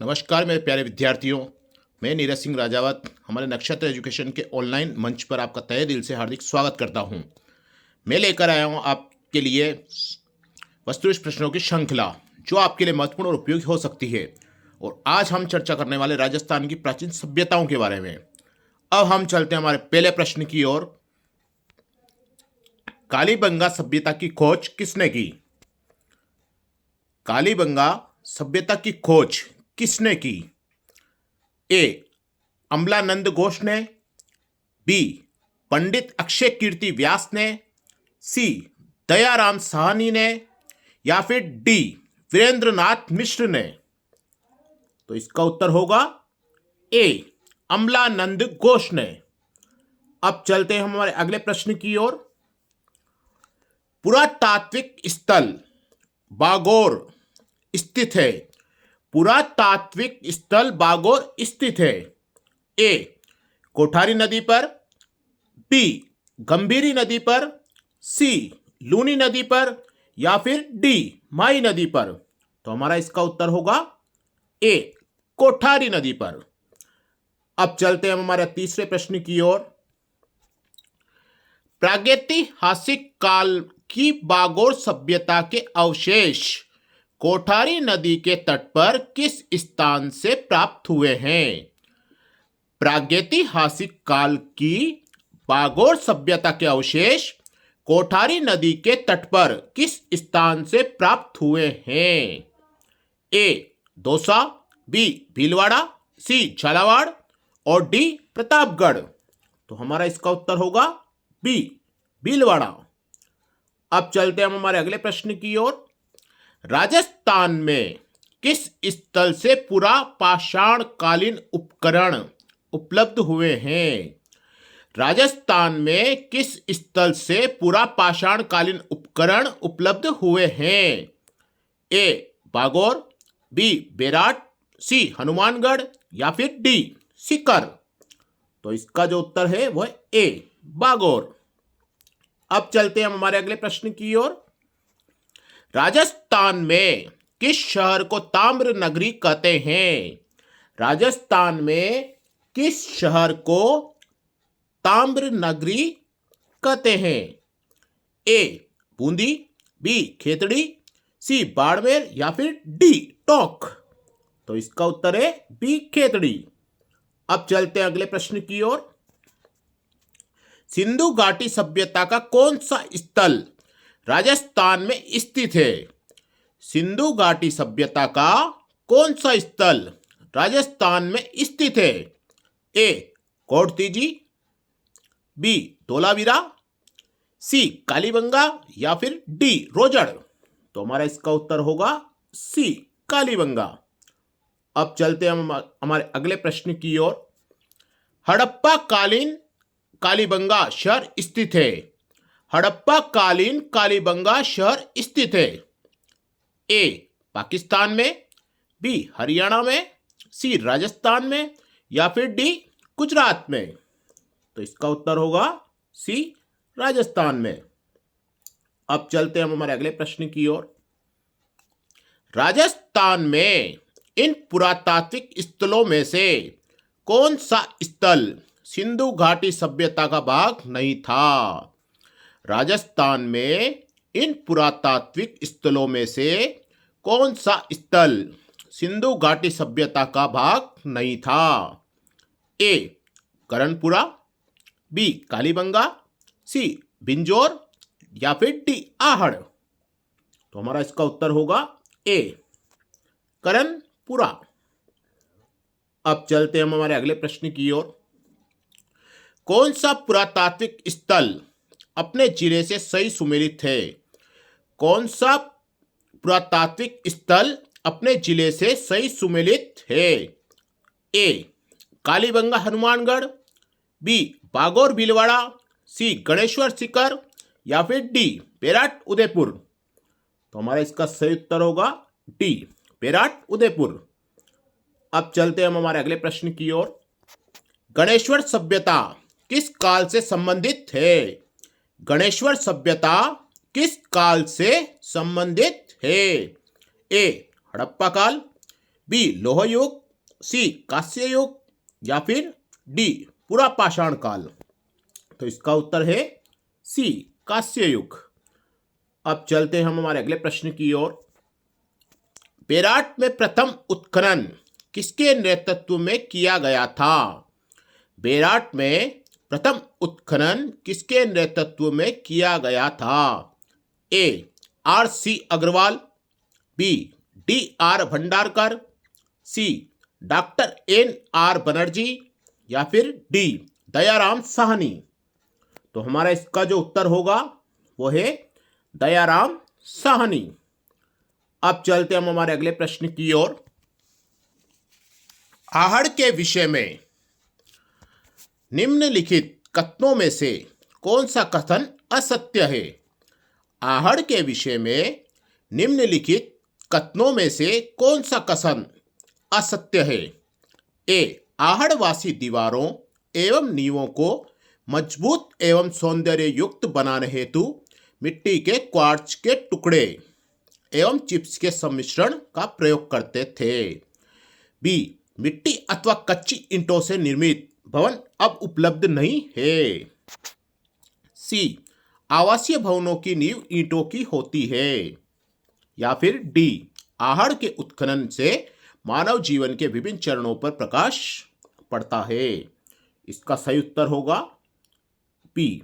नमस्कार मेरे प्यारे विद्यार्थियों। मैं नीरज सिंह राजावत हमारे नक्षत्र एजुकेशन के ऑनलाइन मंच पर आपका तहे दिल से हार्दिक स्वागत करता हूं। मैं लेकर आया हूं आपके लिए वस्तुनिष्ठ प्रश्नों की श्रृंखला जो आपके लिए महत्वपूर्ण और उपयोगी हो सकती है। और आज हम चर्चा करने वाले राजस्थान की प्राचीन सभ्यताओं के बारे में। अब हम चलते हैं हमारे पहले प्रश्न की ओर। कालीबंगा सभ्यता की खोज किसने की? कालीबंगा सभ्यता की खोज किसने की? ए. अमलानंद घोष ने, बी. पंडित अक्षय कीर्ति व्यास ने, सी. दयाराम साहनी ने, या फिर डी. वीरेंद्रनाथ मिश्र ने। तो इसका उत्तर होगा ए. अमलानंद घोष ने। अब चलते हैं हमारे अगले प्रश्न की ओर। पुरातात्विक स्थल बागोर स्थित है। पुरातात्विक स्थल बागोर स्थित है। ए. कोठारी नदी पर, बी. गंभीरी नदी पर, सी. लूनी नदी पर, या फिर डी. माई नदी पर। तो हमारा इसका उत्तर होगा ए. कोठारी नदी पर। अब चलते हैं हम हमारे तीसरे प्रश्न की ओर। प्रागैतिहासिक काल की बागोर सभ्यता के अवशेष कोठारी नदी के तट पर किस स्थान से प्राप्त हुए हैं? प्रागैतिहासिक काल की बागोर सभ्यता के अवशेष कोठारी नदी के तट पर किस स्थान से प्राप्त हुए हैं? ए. दौसा, बी. भीलवाड़ा, सी. झालावाड़ और डी. प्रतापगढ़। तो हमारा इसका उत्तर होगा बी. भीलवाड़ा। अब चलते हैं हम हमारे अगले प्रश्न की ओर। राजस्थान में किस स्थल से पुरा पाषाण कालीन उपकरण उपलब्ध हुए हैं? राजस्थान में किस स्थल से पुरा पाषाण कालीन उपकरण उपलब्ध हुए हैं? ए. बागोर, बी. बेराट, सी. हनुमानगढ़, या फिर डी. सीकर। तो इसका जो उत्तर है वह ए. बागोर। अब चलते हैं हम हमारे अगले प्रश्न की ओर। राजस्थान में किस शहर को ताम्र नगरी कहते हैं? राजस्थान में किस शहर को ताम्र नगरी कहते हैं? ए. बूंदी, बी. खेतड़ी, सी. बाड़मेर, या फिर डी. टोंक। तो इसका उत्तर है बी. खेतड़ी। अब चलते हैं अगले प्रश्न की ओर। सिंधु घाटी सभ्यता का कौन सा स्थल राजस्थान में स्थित है? सिंधु घाटी सभ्यता का कौन सा स्थल राजस्थान में स्थित है? ए. कोटतीजी, बी. धोलावीरा, सी. कालीबंगा, या फिर डी. रोजड़। तो हमारा इसका उत्तर होगा सी. कालीबंगा। अब चलते हैं हम हमारे अगले प्रश्न की ओर। हड़प्पा कालीन कालीबंगा शहर स्थित है। हड़प्पा कालीन कालीबंगा शहर स्थित है। ए. पाकिस्तान में, बी. हरियाणा में, सी. राजस्थान में, या फिर डी. गुजरात में। तो इसका उत्तर होगा सी. राजस्थान में। अब चलते हैं हम हमारे अगले प्रश्न की ओर। राजस्थान में इन पुरातात्विक स्थलों में से कौन सा स्थल सिंधु घाटी सभ्यता का भाग नहीं था? राजस्थान में इन पुरातात्विक स्थलों में से कौन सा स्थल सिंधु घाटी सभ्यता का भाग नहीं था? ए. करणपुरा, बी. कालीबंगा, सी. बिंजोर, या फिर डी. आहड़। तो हमारा इसका उत्तर होगा ए. करणपुरा। अब चलते हैं हम हमारे अगले प्रश्न की ओर। कौन सा पुरातात्विक स्थल अपने जिले से सही सुमेलित है? कौन सा पुरातात्विक स्थल अपने जिले से सही सुमेलित है? ए. कालीबंगा हनुमानगढ़, बी. बागोर भीलवाड़ा, सी. गणेश्वर सीकर, या फिर डी. बेराट उदयपुर। तो हमारा इसका सही उत्तर होगा डी. बेराट उदयपुर। अब चलते हैं हम हमारे अगले प्रश्न की ओर। गणेश्वर सभ्यता किस काल से संबंधित है? गणेश्वर सभ्यता किस काल से संबंधित है? ए. हड़प्पा काल, बी लोह युग, सी कांस्य युग या फिर डी पुरा पाषाण काल। तो इसका उत्तर है सी कांस्य युग। अब चलते हैं हम हमारे अगले प्रश्न की ओर। बेराट में प्रथम उत्खनन किसके नेतृत्व में किया गया था? बेराट में प्रथम उत्खनन किसके नेतृत्व में किया गया था? A R C Agrawal, B D R Bhandarkar, C doctor N R Banerjee या फिर डी दयाराम साहनी। तो हमारा इसका जो उत्तर होगा वो है दयाराम साहनी। अब चलते हम हमारे अगले प्रश्न की ओर। आहड़ के विषय में निम्नलिखित कथनों में से कौन सा कथन असत्य है? आहड़ के विषय में निम्नलिखित कथनों में से कौन सा कथन असत्य है? ए आहड़वासी दीवारों एवं नींवों को मजबूत एवं सौंदर्य युक्त बनाने हेतु मिट्टी के क्वार्ट्ज के टुकड़े एवं चिप्स के सम्मिश्रण का प्रयोग करते थे। बी मिट्टी अथवा कच्ची ईंटों से निर्मित भवन अब उपलब्ध नहीं है। सी आवासीय भवनों की नींव ईंटों की होती है। या फिर डी आहड़ के उत्खनन से मानव जीवन के विभिन्न चरणों पर प्रकाश पड़ता है। इसका सही उत्तर होगा बी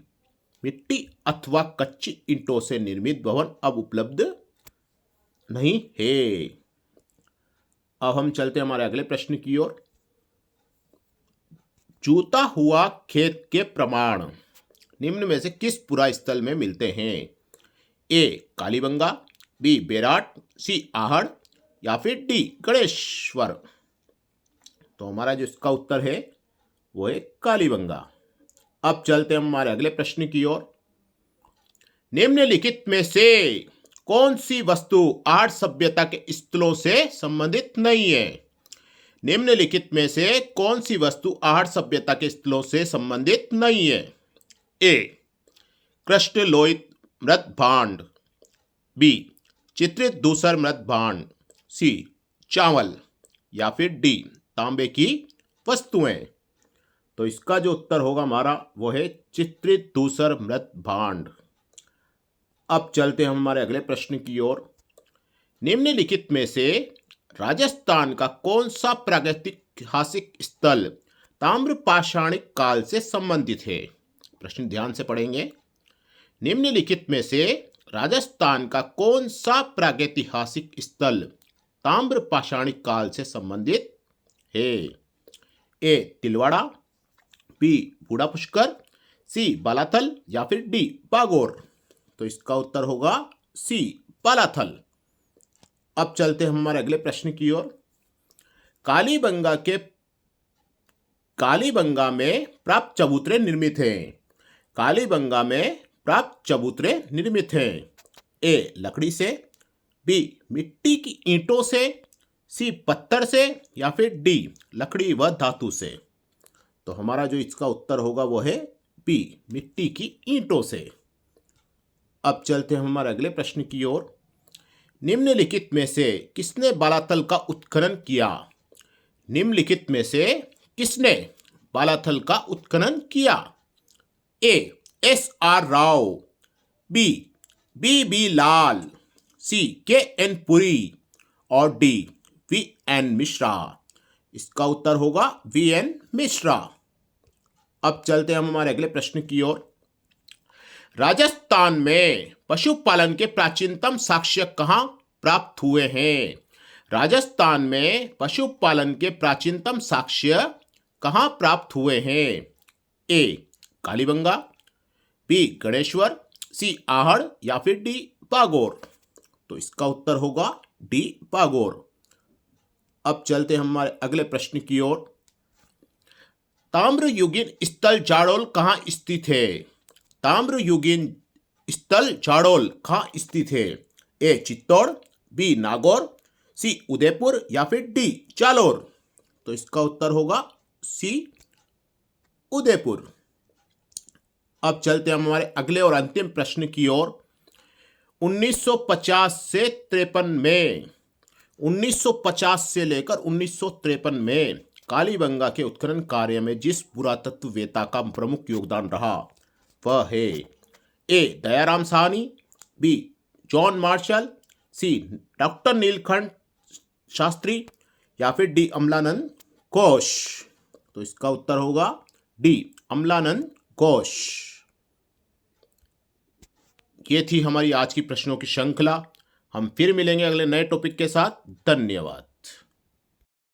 मिट्टी अथवा कच्ची ईंटों से निर्मित भवन अब उपलब्ध नहीं है। अब हम चलते हमारे अगले प्रश्न की ओर। जूता हुआ खेत के प्रमाण निम्न में से किस पुरा स्थल में मिलते हैं? ए कालीबंगा, बी बेराट, सी आहड़ या फिर डी गणेश्वर। तो हमारा जो इसका उत्तर है वो है कालीबंगा। अब चलते हम हमारे अगले प्रश्न की ओर। निम्नलिखित में से कौन सी वस्तु आहड़ सभ्यता के स्थलों से संबंधित नहीं है? निम्नलिखित में से कौन सी वस्तु आहड़ सभ्यता के स्थलों से संबंधित नहीं है? ए कृष्ण लोहित मृत भांड, बी चित्रित धूसर मृत भांड, सी चावल या फिर डी तांबे की वस्तुएं। तो इसका जो उत्तर होगा हमारा वो है चित्रित धूसर मृत भांड। अब चलते हम हमारे अगले प्रश्न की ओर। निम्नलिखित में से राजस्थान का कौन सा प्रागैतिहासिक स्थल ताम्र पाषाणिक काल से संबंधित है? प्रश्न ध्यान से पढ़ेंगे। निम्नलिखित में से राजस्थान का कौन सा प्रागैतिहासिक स्थल ताम्र पाषाणिक काल से संबंधित है? ए तिलवाड़ा, बी बूढ़ा पुष्कर, सी बालाथल या फिर डी बागोर। तो इसका उत्तर होगा सी बालाथल। अब चलते हम हमारे अगले प्रश्न की ओर। कालीबंगा में प्राप्त चबूतरे निर्मित हैं। कालीबंगा में प्राप्त चबूतरे निर्मित हैं। ए लकड़ी से, बी मिट्टी की ईंटों से, सी पत्थर से या फिर डी लकड़ी व धातु से। तो हमारा जो इसका उत्तर होगा वो है बी मिट्टी की ईंटों से। अब चलते हैं हमारे अगले प्रश्न की ओर। निम्नलिखित में से किसने बालाथल का उत्खनन किया? निम्नलिखित में से किसने बालाथल का उत्खनन किया? A S R Rao, B B B Lal, C K N Puri और डी वी एन मिश्रा। इसका उत्तर होगा वी एन मिश्रा। अब चलते हम हमारे अगले प्रश्न की ओर। राजस्थान में पशुपालन के प्राचीनतम साक्ष्य कहाँ प्राप्त हुए हैं? राजस्थान में पशुपालन के प्राचीनतम साक्ष्य कहाँ प्राप्त हुए हैं? ए कालीबंगा, बी गणेश्वर, सी आहड़ या फिर डी बागोर। तो इसका उत्तर होगा डी बागोर। अब चलते हम हमारे अगले प्रश्न की ओर। ताम्रयुगीन स्थल जाडोल कहाँ स्थित है? ताम्रयुगीन स्थल जाडोल कहाँ स्थित है? ए चित्तौड़, बी नागौर, सी उदयपुर या फिर डी जालोर। तो इसका उत्तर होगा सी उदयपुर। अब चलते हम हमारे अगले और अंतिम प्रश्न की ओर। 1950 से 53 में 1950 से लेकर 1953 में कालीबंगा के उत्खनन कार्य में जिस पुरातत्ववेत्ता का प्रमुख योगदान रहा वह है A Dayaram Sahni, B John Marshall, C doctor Nilakantha Shastri या फिर डी अमलानंद घोष। तो इसका उत्तर होगा डी अमलानंद घोष। ये थी हमारी आज की प्रश्नों की श्रृंखला। हम फिर मिलेंगे अगले नए टॉपिक के साथ। धन्यवाद।